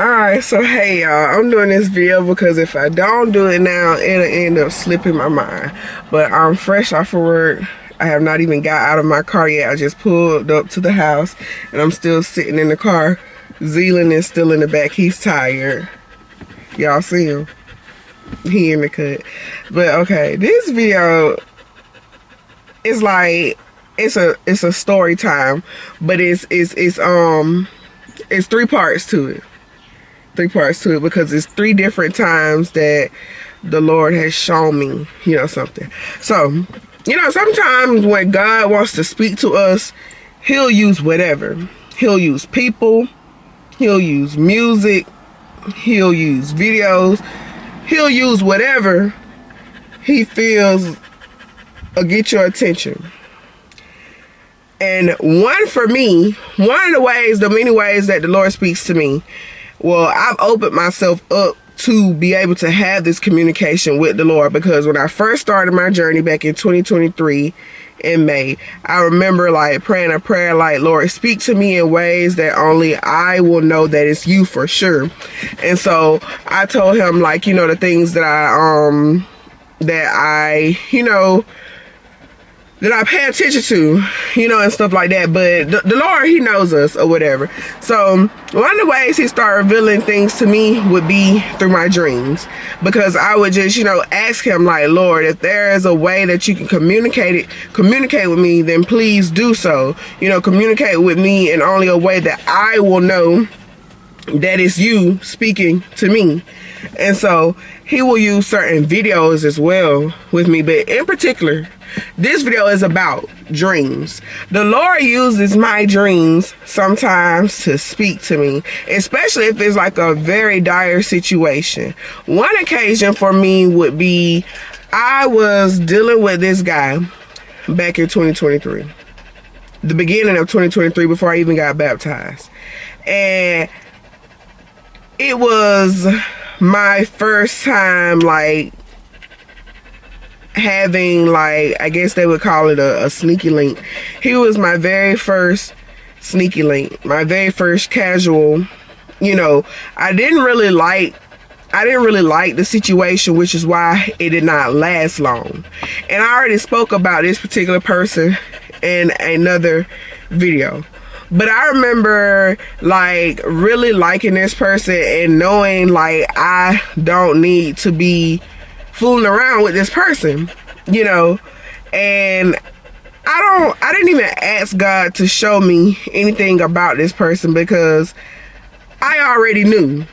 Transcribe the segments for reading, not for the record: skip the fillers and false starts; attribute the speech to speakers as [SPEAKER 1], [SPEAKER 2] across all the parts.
[SPEAKER 1] Alright, so hey y'all, I'm doing this video because if I don't do it now, it'll end up slipping my mind. But I'm fresh off of work. I have not even got out of my car yet. I just pulled up to the house and I'm still sitting in the car. Zealand is still in the back. He's tired. Y'all see him? He in the cut. But okay, this video is like it's a story time, but it's 3 parts to it. 3 parts to it because it's 3 different times that the Lord has shown me, something. So, sometimes when God wants to speak to us, he'll use whatever. He'll use people, he'll use music, he'll use videos, he'll use whatever he feels will get your attention. And one of the many ways that the Lord speaks to me, well, I've opened myself up to be able to have this communication with the Lord, because when I first started my journey back in 2023 in May, I remember like praying a prayer like, Lord, speak to me in ways that only I will know that it's you for sure. And so I told him, like, the things that I pay attention to, and stuff like that. But the Lord, he knows us or whatever. So one of the ways he started revealing things to me would be through my dreams, because I would just, ask him like, Lord, if there is a way that you can communicate with me, then please do so. Communicate with me in only a way that I will know that it's you speaking to me. And so he will use certain videos as well with me, but in particular, this video is about dreams. The Lord uses my dreams sometimes to speak to me, especially if it's like a very dire situation. One occasion for me would be, I was dealing with this guy back in 2023, the beginning of 2023, before I even got baptized. And it was my first time like having, like, I guess they would call it a sneaky link. He was my very first sneaky link, my very first casual. I didn't really like the situation, which is why it did not last long. And I already spoke about this particular person in another video. But I remember like really liking this person and knowing like I don't need to be fooling around with this person, and I didn't even ask God to show me anything about this person, because I already knew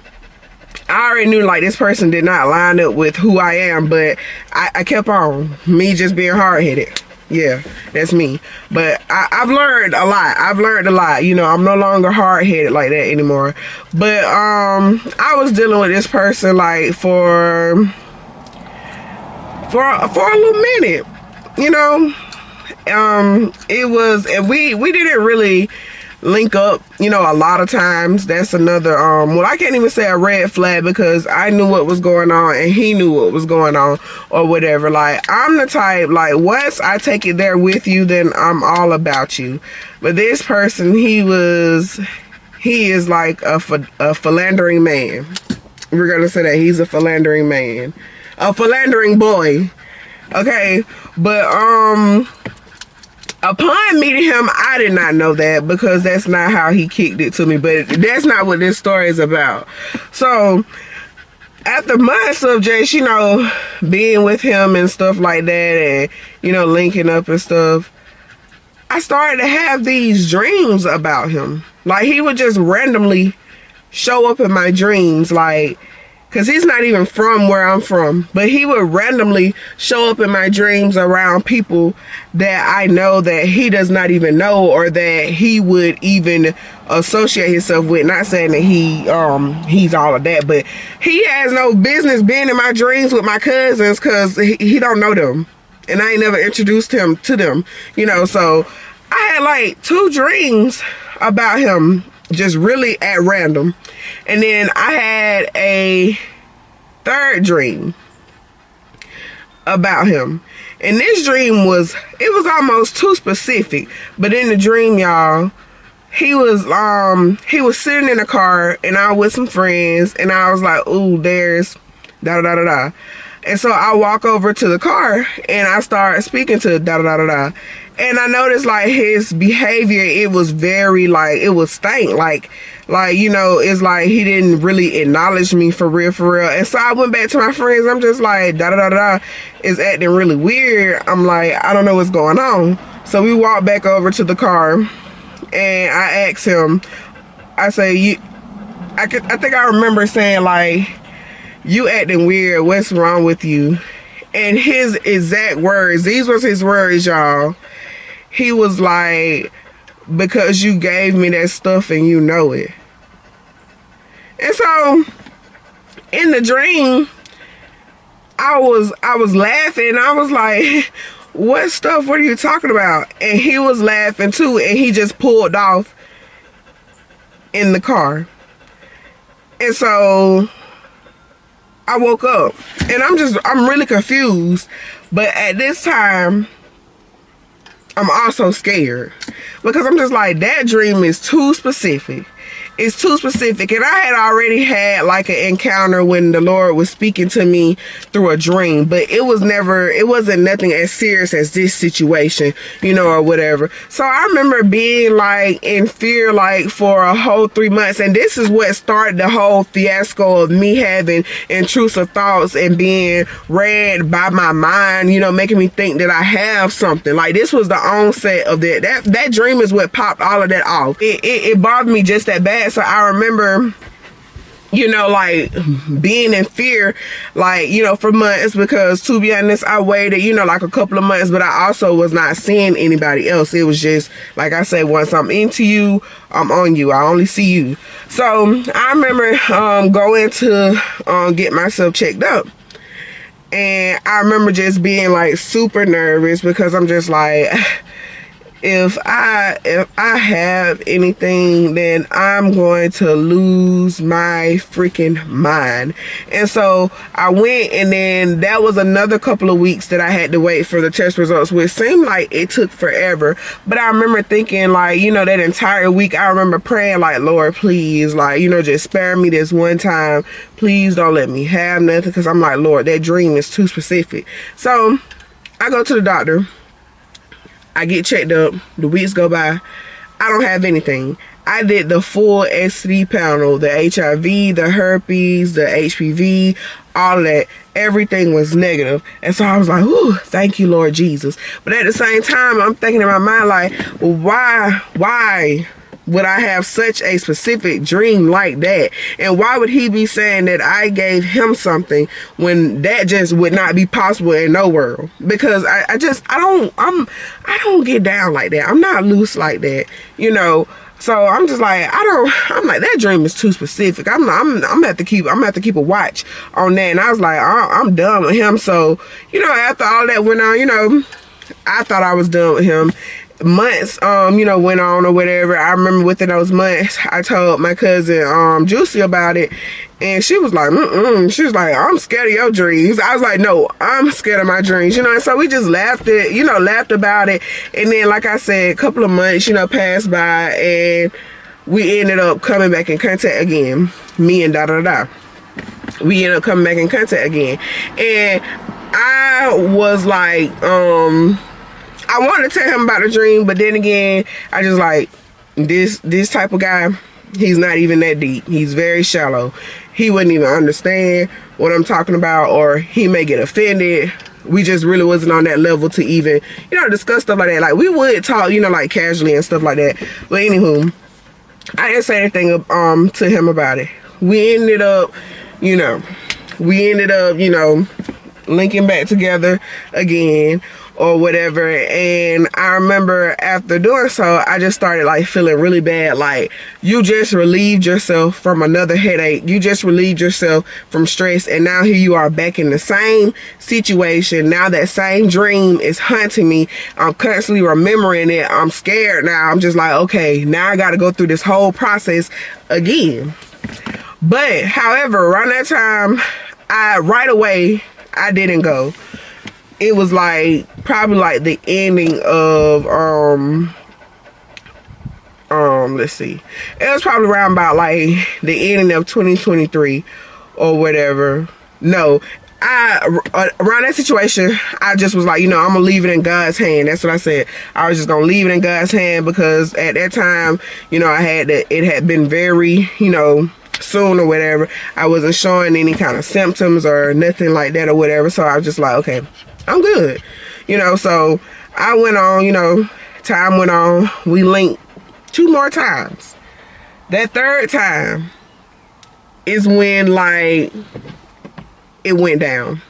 [SPEAKER 1] like this person did not line up with who I am. But I kept on, me just being hard-headed. Yeah, that's me. But I've learned a lot. I'm no longer hard-headed like that anymore. But I was dealing with this person like for a little minute, it was, and we didn't really link up, a lot of times. That's another, well, I can't even say a red flag, because I knew what was going on and he knew what was going on or whatever. Like, I'm the type, like, once I take it there with you, then I'm all about you. But this person, he is like a philandering man. We're gonna say that he's a philandering man. A philandering boy. Okay, but upon meeting him, I did not know that, because that's not how he kicked it to me. But that's not what this story is about. So after months of just, being with him and stuff like that, and linking up and stuff, I started to have these dreams about him. Like, he would just randomly show up in my dreams, like, because he's not even from where I'm from, but he would randomly show up in my dreams around people that I know that he does not even know, or that he would even associate himself with. Not saying that he's all of that, but he has no business being in my dreams with my cousins, because he don't know them, and I ain't never introduced him to them, So I had like 2 dreams about him, just really at random. And then I had a 3rd dream about him. And this dream was almost too specific. But in the dream, y'all, he was sitting in the car, and I was with some friends, and I was like, ooh, there's da da da da. And so I walk over to the car, and I start speaking to da da da da. And I noticed, like, his behavior, it was very, like, it was stank. Like, you know, it's like he didn't really acknowledge me for real. And so I went back to my friends. I'm just like, da da da da is acting really weird. I'm like, I don't know what's going on. So we walked back over to the car, and I asked him, I say, I think I remember saying, like, you acting weird, what's wrong with you? And his exact words, these was his words, y'all. He was like, because you gave me that stuff and you know it. And so in the dream, I was laughing. I was like, what stuff? What are you talking about? And he was laughing too, and he just pulled off in the car. And so I woke up, and I'm really confused. But at this time, I'm also scared, because I'm just like, that dream is too specific. It's too specific. And I had already had like an encounter when the Lord was speaking to me through a dream, but it wasn't nothing as serious as this situation, you know, or whatever. So I remember being like in fear, like for a whole 3 months. And this is what started the whole fiasco of me having intrusive thoughts and being read by my mind, you know, making me think that I have something. Like, this was the onset of that dream is what popped all of that off. It bothered me just that bad. So I remember, you know, like being in fear, like, you know, for months, because to be honest, I waited, you know, like a couple of months, but I also was not seeing anybody else. It was just, like I said, once I'm into you, I'm on you. I only see you. So I remember going to get myself checked up. And I remember just being like super nervous, because I'm just like, if I have anything, then I'm going to lose my freaking mind. And so I went, and then that was another couple of weeks that I had to wait for the test results, which seemed like it took forever. But I remember thinking, like, you know, that entire week, I remember praying like, Lord, please, like, you know, just spare me this one time. Please don't let me have nothing, because I'm like, Lord, that dream is too specific. So I go to the doctor. I get checked up. The weeks go by. I don't have anything. I did the full STD panel, the HIV, the herpes, the HPV, all of that. Everything was negative. And so I was like, ooh, thank you, Lord Jesus. But at the same time, I'm thinking in my mind, like, well, why would I have such a specific dream like that? And why would he be saying that I gave him something when that just would not be possible in no world? Because I don't get down like that. I'm not loose like that, you know. So I'm just like, I'm like, that dream is too specific. I'm gonna have to keep a watch on that. And I was like, I'm done with him. So, you know, after all that went on, you know, I thought I was done with him. Months you know, went on or whatever. I remember within those months, I told my cousin Juicy about it, and she was like, she was like, I'm scared of your dreams. I was like, no, I'm scared of my dreams, you know. And so we just laughed about it. And then, like I said, a couple of months, you know, passed by, and we ended up coming back in contact again, me and we ended up coming back in contact again. And I was like, I wanted to tell him about the dream, but then again, I just like, this type of guy, he's not even that deep. He's very shallow. He wouldn't even understand what I'm talking about, or he may get offended. We just really wasn't on that level to even, you know, discuss stuff like that. Like, we would talk, you know, like casually and stuff like that. But anywho, I didn't say anything to him about it. We ended up, you know, linking back together again or whatever. And I remember after doing so, I just started like feeling really bad. Like, you just relieved yourself from another headache. You just relieved yourself from stress. And now here you are back in the same situation. Now that same dream is haunting me. I'm constantly remembering it. I'm scared now. I'm just like, okay, now I got to go through this whole process again. But however, around that time, right away, I didn't go. It was like probably like the ending of let's see, it was probably around about like the ending of 2023 or whatever. No, around that situation, I just was like, you know, I'm gonna leave it in God's hand. That's what I said. I was just gonna leave it in God's hand, because at that time, you know, it had been very, you know, soon or whatever. I wasn't showing any kind of symptoms or nothing like that or whatever. So I was just like, okay, I'm good, you know. So I went on, you know, time went on. We linked 2 more times. That 3rd time is when, like, it went down.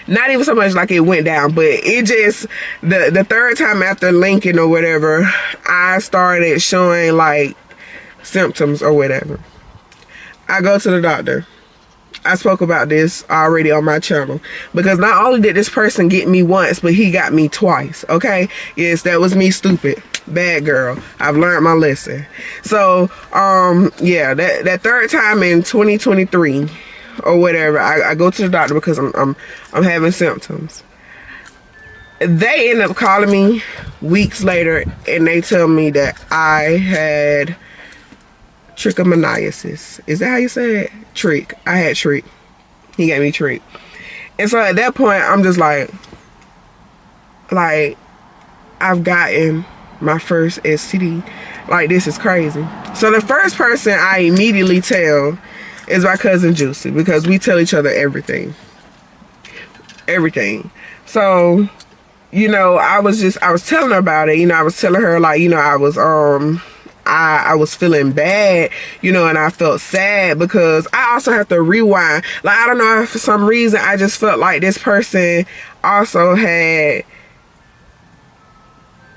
[SPEAKER 1] Not even so much like it went down, but it just, the 3rd time after linking or whatever, I started showing like symptoms or whatever. I go to the doctor. I spoke about this already on my channel, because not only did this person get me once, but he got me twice. Okay, yes, that was me, stupid, bad girl. I've learned my lesson. So yeah, that 3rd time in 2023 or whatever, I go to the doctor because I'm having symptoms. They end up calling me weeks later, and they tell me that I had trichomoniasis. Is that how you say it? Trick. I had trick. He gave me trick. And so at that point, I'm just like I've gotten my first STD. Like, this is crazy. So the first person I immediately tell is my cousin Juicy, because we tell each other everything. So, you know, I was telling her about it. You know, I was telling her, like, you know, I was feeling bad, you know, and I felt sad, because I also have to rewind. Like, I don't know if for some reason I just felt like this person also had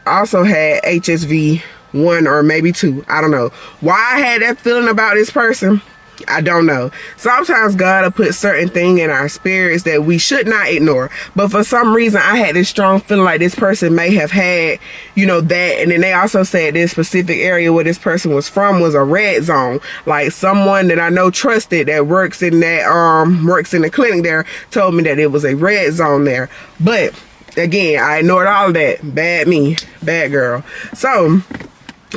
[SPEAKER 1] HSV 1 or maybe 2. I don't know why I had that feeling about this person. I don't know. Sometimes God will put certain things in our spirits that we should not ignore. But for some reason, I had this strong feeling like this person may have had, you know, that. And then they also said this specific area where this person was from was a red zone. Like, someone that I know trusted that works in the clinic there told me that it was a red zone there. But again, I ignored all of that. Bad me, bad girl. So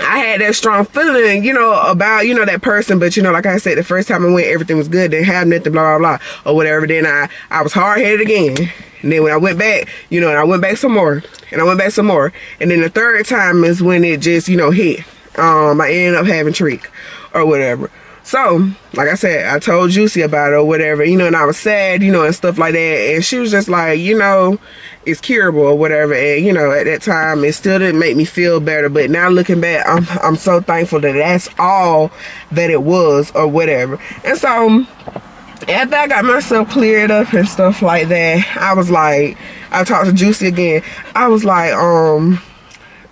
[SPEAKER 1] I had that strong feeling, you know, about, you know, that person. But, you know, like I said, the first time I went, everything was good. Didn't have nothing, blah, blah, blah, or whatever. Then I was hard-headed again. And then when I went back, you know, and I went back some more. And I went back some more. And then the 3rd time is when it just, you know, hit. I ended up having trick or whatever. So, like I said, I told Juicy about it or whatever, you know, and I was sad, you know, and stuff like that. And she was just like, you know, it's curable or whatever. And, you know, at that time, it still didn't make me feel better. But now looking back, I'm so thankful that that's all that it was or whatever. And so, after I got myself cleared up and stuff like that, I was like, I talked to Juicy again. I was like,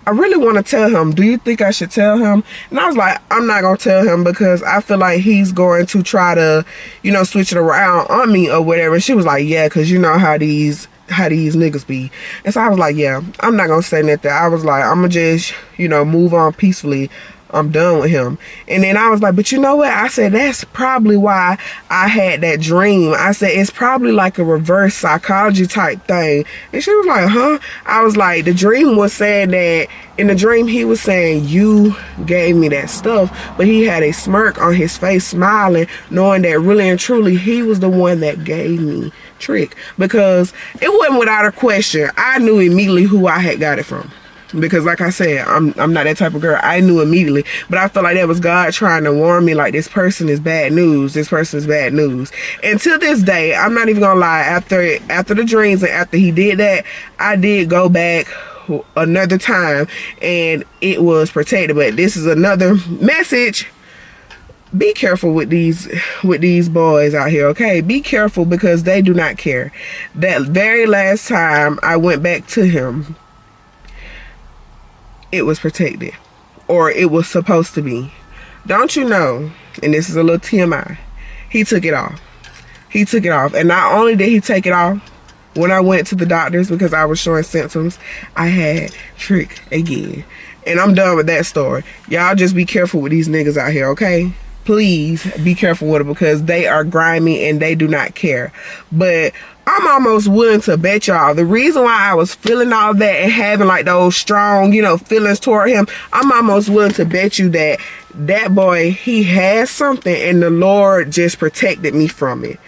[SPEAKER 1] I really want to tell him. Do you think I should tell him? And I was like, I'm not going to tell him, because I feel like he's going to try to, you know, switch it around on me or whatever. And she was like, yeah, because you know how these niggas be. And so I was like, yeah, I'm not going to say nothing. I was like, I'm going to just, you know, move on peacefully. I'm done with him. And then I was like, but you know what? I said, that's probably why I had that dream. I said, it's probably like a reverse psychology type thing. And she was like, huh? I was like, the dream was saying that, in the dream he was saying, you gave me that stuff, but he had a smirk on his face, smiling, knowing that really and truly he was the one that gave me trick. Because it wasn't without a question. I knew immediately who I had got it from. Because like I said, I'm not that type of girl. I knew immediately. But I felt like that was God trying to warn me, like, this person is bad news. This person is bad news. And to this day, I'm not even gonna lie, after the dreams and after he did that, I did go back another time and it was protected. But this is another message. Be careful with these boys out here, okay? Be careful, because they do not care. That very last time I went back to him, it was protected, or it was supposed to be. Don't you know, and this is a little TMI, he took it off. He took it off. And not only did he take it off, when I went to the doctors because I was showing symptoms, I had trick again. And I'm done with that story. Y'all just be careful with these niggas out here, okay? Please be careful with them, because they are grimy and they do not care. But I'm almost willing to bet y'all the reason why I was feeling all that and having like those strong, you know, feelings toward him, I'm almost willing to bet you that that boy, he has something and the Lord just protected me from it.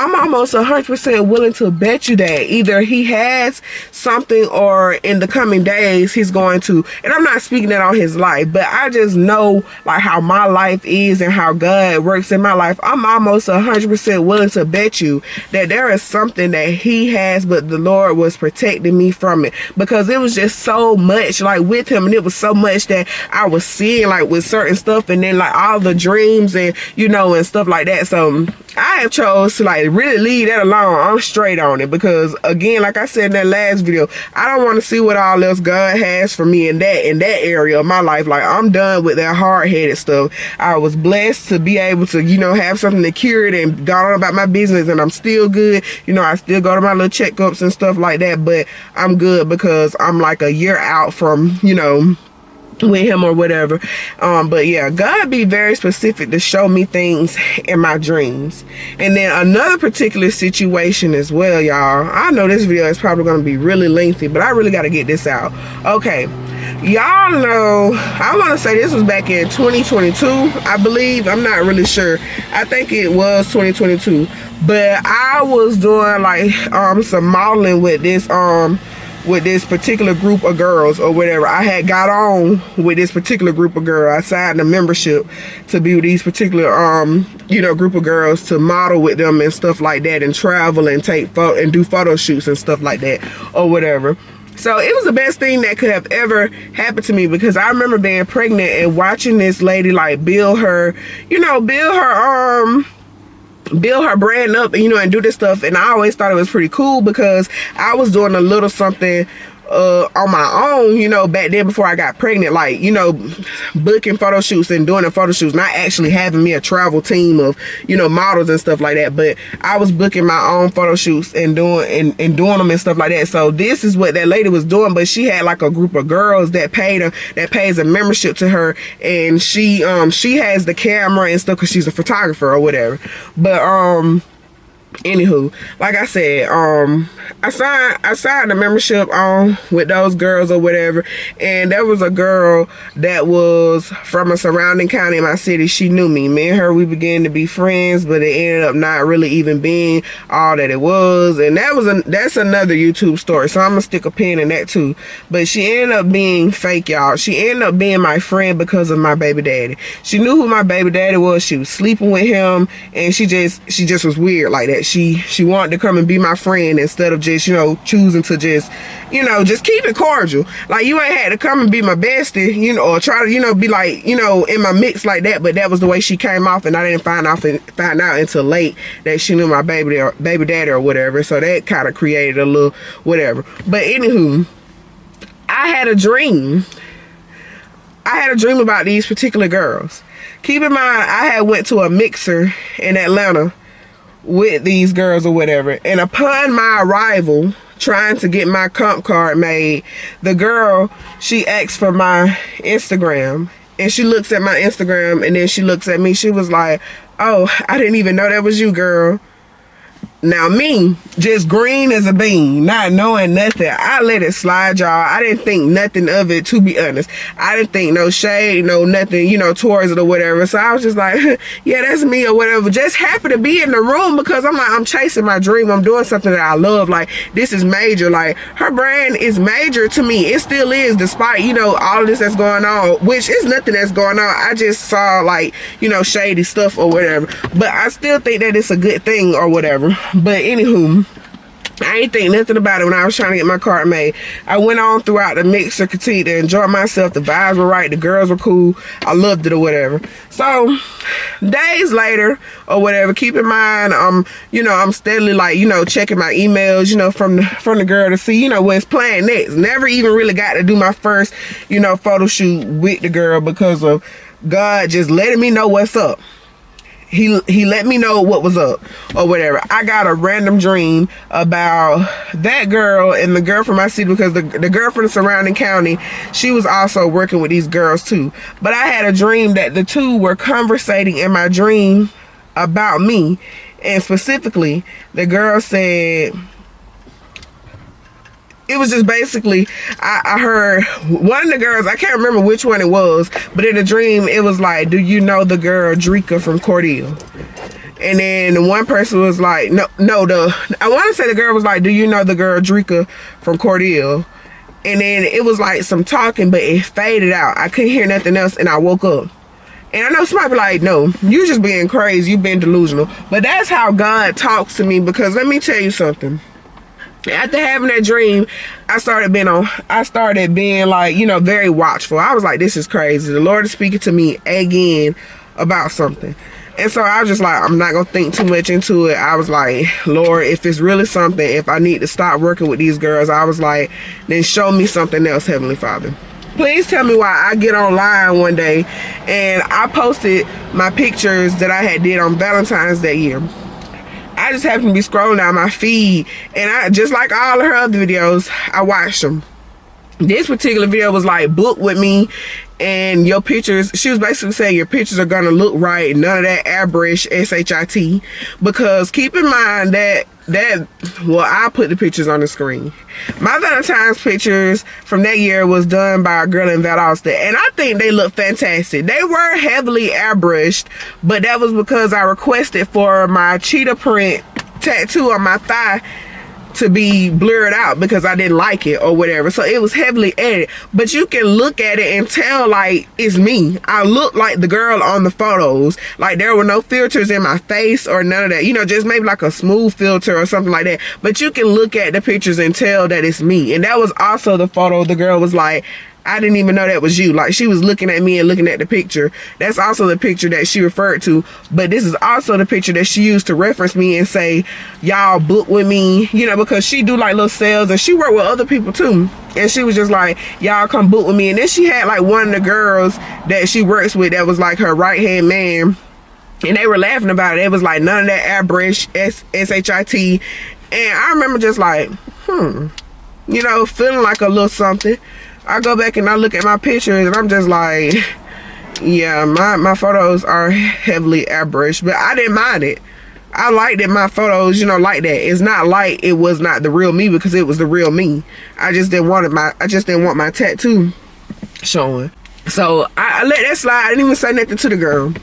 [SPEAKER 1] I'm almost 100% willing to bet you that either he has something or in the coming days he's going to, and I'm not speaking that on his life, but I just know like how my life is and how God works in my life. I'm almost 100% willing to bet you that there is something that he has, but the Lord was protecting me from it, because it was just so much like with him, and it was so much that I was seeing like with certain stuff, and then like all the dreams and, you know, and stuff like that. So I have chose to like really leave that alone. I'm straight on it, because again, like I said in that last video, I don't want to see what all else God has for me in that area of my life. Like, I'm done with that hard-headed stuff. I was blessed to be able to, you know, have something to cure it and go on about my business, and I'm still good. You know, I still go to my little checkups and stuff like that, but I'm good because I'm like a year out from, you know, with him or whatever. But yeah, God be very specific to show me things in my dreams. And then another particular situation as well, y'all. I know this video is probably going to be really lengthy, but I really got to get this out. Okay, y'all know, I want to say this was back in 2022, I believe. I'm not really sure. I think it was 2022, but I was doing like some modeling with this particular group of girls or whatever. I had got on with this particular group of girls. I signed a membership to be with these particular you know, group of girls, to model with them and stuff like that, and travel and take photo and do photo shoots and stuff like that or whatever. So it was the best thing that could have ever happened to me, because I remember being pregnant and watching this lady like build her brand up, you know, and do this stuff. And I always thought it was pretty cool, because I was doing a little something on my own, you know, back then before I got pregnant, like, you know, booking photo shoots and doing the photo shoots, not actually having me a travel team of, you know, models and stuff like that, but I was booking my own photo shoots and doing them and stuff like that. So this is what that lady was doing, but she had like a group of girls that pays a membership to her, and she has the camera and stuff because she's a photographer or whatever. But anywho, like I said, I signed a membership on with those girls or whatever, and there was a girl that was from a surrounding county in my city. She knew me. Me and her, we began to be friends, but it ended up not really even being all that it was, and that's another YouTube story, so I'm gonna stick a pin in that too. But she ended up being fake, y'all. She ended up being my friend because of my baby daddy. She knew who my baby daddy was. She was sleeping with him, and she just was weird like that. She wanted to come and be my friend instead of just, you know, choosing to just, you know, just keep it cordial. Like, you ain't had to come and be my bestie, you know, or try to, you know, be like, you know, in my mix like that. But that was the way she came off, and I didn't find out until late that she knew my baby daddy or whatever. So that kind of created a little whatever. But anywho, I had a dream about these particular girls. Keep in mind, I had went to a mixer in Atlanta with these girls or whatever, and upon my arrival, trying to get my comp card made, the girl, she asked for my Instagram, and she looks at my Instagram, and then she looks at me. She was like, "Oh, I didn't even know that was you, girl." Now me, just green as a bean, not knowing nothing, I let it slide, y'all. I didn't think nothing of it, to be honest. I didn't think no shade, no nothing, you know, towards it or whatever. So I was just like, yeah, that's me or whatever. Just happy to be in the room, because I'm like, I'm chasing my dream. I'm doing something that I love. Like, this is major. Like, her brand is major to me. It still is, despite, you know, all of this that's going on, which is nothing that's going on. I just saw, like, you know, shady stuff or whatever. But I still think that it's a good thing or whatever. But anywho, I ain't think nothing about it when I was trying to get my card made. I went on throughout the mixer, continued to enjoy myself. The vibes were right. The girls were cool. I loved it or whatever. So days later or whatever, keep in mind, you know, I'm steadily like, you know, checking my emails, you know, from the girl to see, you know, what's playing next. Never even really got to do my first, you know, photo shoot with the girl, because of God just letting me know what's up. He let me know what was up or whatever. I got a random dream about that girl and the girl from my city, because the girl from the surrounding county, she was also working with these girls too. But I had a dream that the two were conversating in my dream about me, And specifically, the girl said, it was just basically, I heard one of the girls, I can't remember which one it was, but in the dream, it was like, do you know the girl Drika from Cordell? And then the one person was like, I want to say the girl was like, do you know the girl Drika from Cordell? And then it was like some talking, but it faded out. I couldn't hear nothing else, and I woke up. And I know somebody be like, no, you just being crazy, you being delusional. But that's how God talks to me, because let me tell you something. After having that dream, I started being like, you know, very watchful. I was like, this is crazy. The Lord is speaking to me again about something. And so I was just like, I'm not going to think too much into it. I was like, Lord, if it's really something, if I need to stop working with these girls, I was like, then show me something else, Heavenly Father. Please tell me why I get online one day and I posted my pictures that I had did on Valentine's that year. I just happened to be scrolling down my feed, and I, just like all of her other videos, I watched them. This particular video was like, book with me, and your pictures, she was basically saying your pictures are gonna look right, none of that airbrush SHIT, because keep in mind that well, I put the pictures on the screen. My Valentine's pictures from that year was done by a girl in Valdosta, and I think they look fantastic. They were heavily airbrushed, but that was because I requested for my cheetah print tattoo on my thigh to be blurred out because I didn't like it or whatever. So it was heavily edited, but you can look at it and tell like it's me. I look like the girl on the photos. Like there were no filters in my face or none of that, you know, just maybe like a smooth filter or something like that. But you can look at the pictures and tell that it's me. And that was also the photo the girl was like, I didn't even know that was you. Like she was looking at me and looking at the picture. That's also the picture that she referred to, but this is also the picture that she used to reference me and say, y'all book with me, you know, because she do like little sales and she worked with other people too. And she was just like, y'all come book with me. And then she had like one of the girls that she works with that was like her right hand man, and they were laughing about it. It was like none of that airbrush SHIT. And I remember just like, you know, feeling like a little something. I go back and I look at my pictures and I'm just like, yeah, my photos are heavily airbrushed, but I didn't mind it. I liked that my photos, you know, like that. It's not like it was not the real me, because it was the real me. I just didn't want my tattoo showing. So I let that slide. I didn't even say nothing to the girl.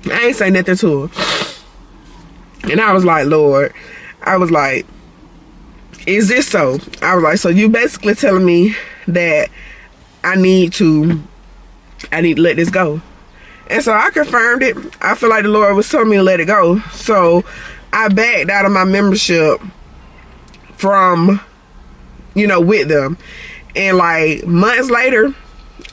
[SPEAKER 1] I ain't say nothing to her. And I was like, Lord, I was like, is this so? I was like, so you basically telling me that I need to let this go. And so I confirmed it. I feel like the Lord was telling me to let it go. So I backed out of my membership from, you know, with them. And like months later,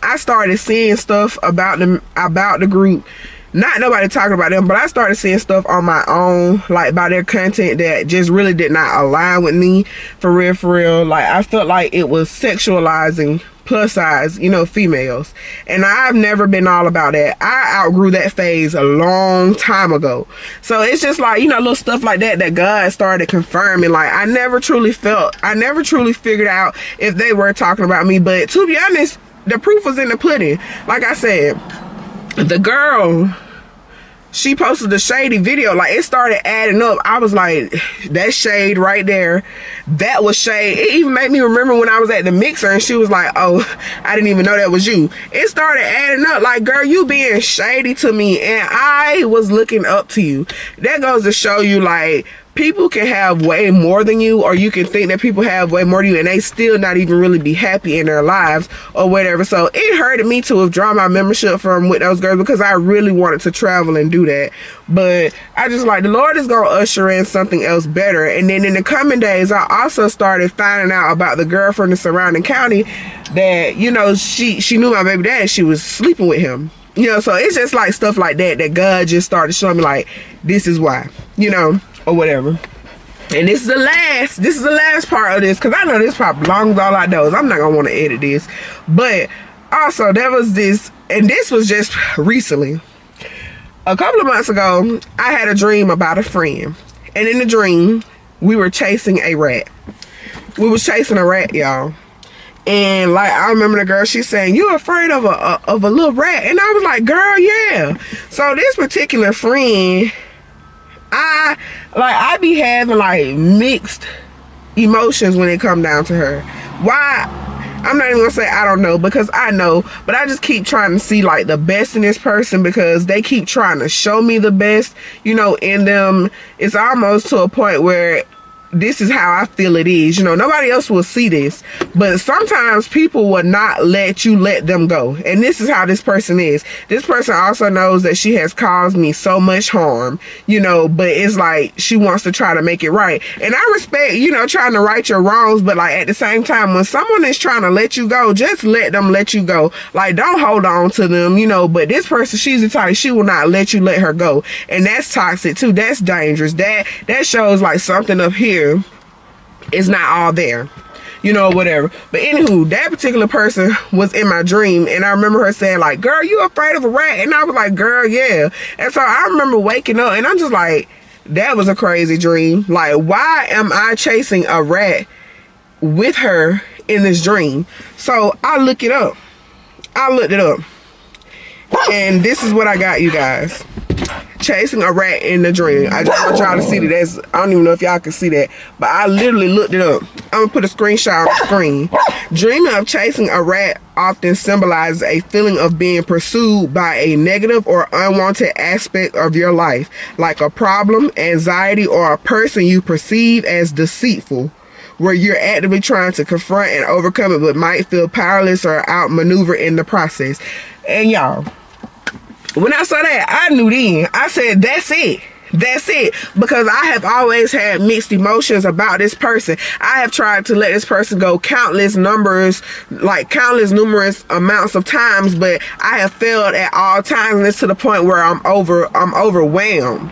[SPEAKER 1] I started seeing stuff about the group. Not nobody talking about them, but I started seeing stuff on my own, like about their content that just really did not align with me, for real. Like I felt like it was sexualizing plus size, you know, females. And I've never been all about that. I outgrew that phase a long time ago. So it's just like, you know, little stuff like that God started confirming. Like I never truly figured out if they were talking about me. But to be honest, the proof was in the pudding. Like I said, the girl, she posted the shady video. Like it started adding up. I was like, that's shade right there. That was shade. It even made me remember when I was at the mixer and she was like, oh, I didn't even know that was you. It started adding up. Like, girl, you being shady to me and I was looking up to you. That goes to show you, like, people can have way more than you, or you can think that people have way more than you and they still not even really be happy in their lives or whatever. So it hurted me to withdraw my membership from with those girls, because I really wanted to travel and do that. But I just like, the Lord is going to usher in something else better. And then in the coming days, I also started finding out about the girl from the surrounding county that, you know, she knew my baby dad. She was sleeping with him. You know, so it's just like stuff like that God just started showing me, like, this is why, you know, or whatever. And this is the last part of this, because I know this part belongs all outdoors. I'm not gonna want to edit this. But also there was this, and this was just recently, a couple of months ago, I had a dream about a friend, and in the dream we were chasing a rat. We was chasing a rat, y'all. And like, I remember the girl, she's saying, you afraid of a little rat? And I was like, girl, yeah. So this particular friend, I I be having like mixed emotions when it come down to her. Why? I'm not even gonna say I don't know, because I know, but I just keep trying to see like the best in this person, because they keep trying to show me the best, you know, in them. It's almost to a point where this is how I feel it is, you know. Nobody else will see this, but sometimes people will not let you let them go, and this is how this person is. This person also knows that she has caused me so much harm, you know, but it's like she wants to try to make it right. And I respect, you know, trying to right your wrongs, but like at the same time, when someone is trying to let you go, just let them let you go. Like, don't hold on to them, you know. But this person, she's the type, she will not let you let her go, and that's toxic too. That's dangerous. That shows like something up here is not all there, you know, whatever. But anywho, that particular person was in my dream, and I remember her saying like, girl, you afraid of a rat? And I was like, girl, yeah. And so I remember waking up and I'm just like, that was a crazy dream. Like, why am I chasing a rat with her in this dream? So I looked it up, and this is what I got, you guys. Chasing a rat in the dream. I just want y'all to see that. I don't even know if y'all can see that, but I literally looked it up. I'm gonna put a screenshot on the screen. Dreaming of chasing a rat often symbolizes a feeling of being pursued by a negative or unwanted aspect of your life, like a problem, anxiety, or a person you perceive as deceitful, where you're actively trying to confront and overcome it, but might feel powerless or outmaneuvered in the process. And y'all, when I saw that, I knew then. I said, that's it. That's it. Because I have always had mixed emotions about this person. I have tried to let this person go countless numerous amounts of times, but I have failed at all times, and it's to the point where I'm overwhelmed.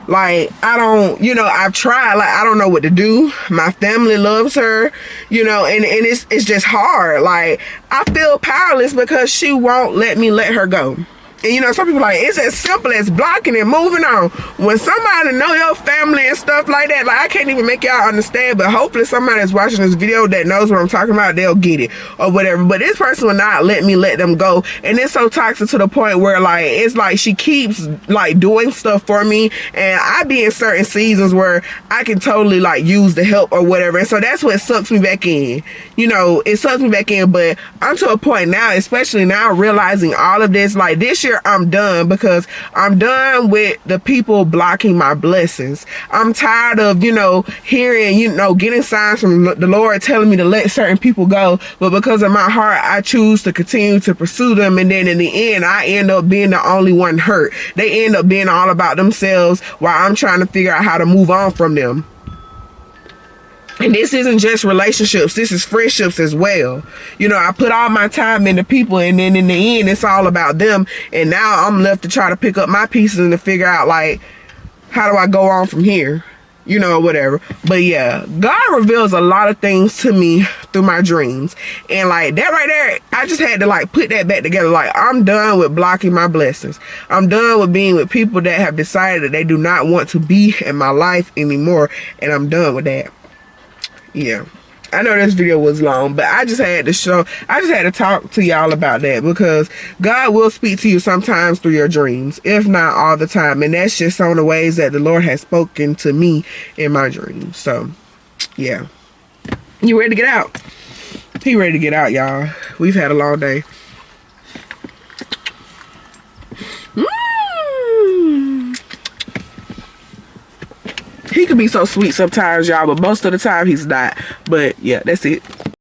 [SPEAKER 1] Like, I don't, you know, I've tried, like, I don't know what to do. My family loves her, you know, and it's just hard. Like, I feel powerless because she won't let me let her go. And you know, some people like, it's as simple as blocking and moving on. When somebody know your family and stuff like that, like, I can't even make y'all understand, but hopefully somebody that's watching this video that knows what I'm talking about, they'll get it or whatever. But this person will not let me let them go, and it's so toxic to the point where like, it's like she keeps like doing stuff for me, and I be in certain seasons where I can totally like use the help or whatever, and so that's what sucks me back in. You know, it sucks me back in. But I'm to a point now, especially now, realizing all of this, like this year I'm done, because I'm done with the people blocking my blessings. I'm tired of, you know, hearing, you know, getting signs from the Lord telling me to let certain people go, but because of my heart I choose to continue to pursue them, and then in the end I end up being the only one hurt. They end up being all about themselves while I'm trying to figure out how to move on from them. And this isn't just relationships, this is friendships as well. You know, I put all my time into people, and then in the end, it's all about them. And now I'm left to try to pick up my pieces and to figure out, like, how do I go on from here? You know, whatever. But yeah, God reveals a lot of things to me through my dreams. And like that right there, I just had to like put that back together. Like, I'm done with blocking my blessings. I'm done with being with people that have decided that they do not want to be in my life anymore. And I'm done with that. Yeah, I know this video was long, but I just had to talk to y'all about that, because God will speak to you sometimes through your dreams, if not all the time. And that's just some of the ways that the Lord has spoken to me in my dreams. So yeah, you ready to get out? He ready to get out, y'all. We've had a long day. He can be so sweet sometimes, y'all, but most of the time he's not. But yeah, that's it.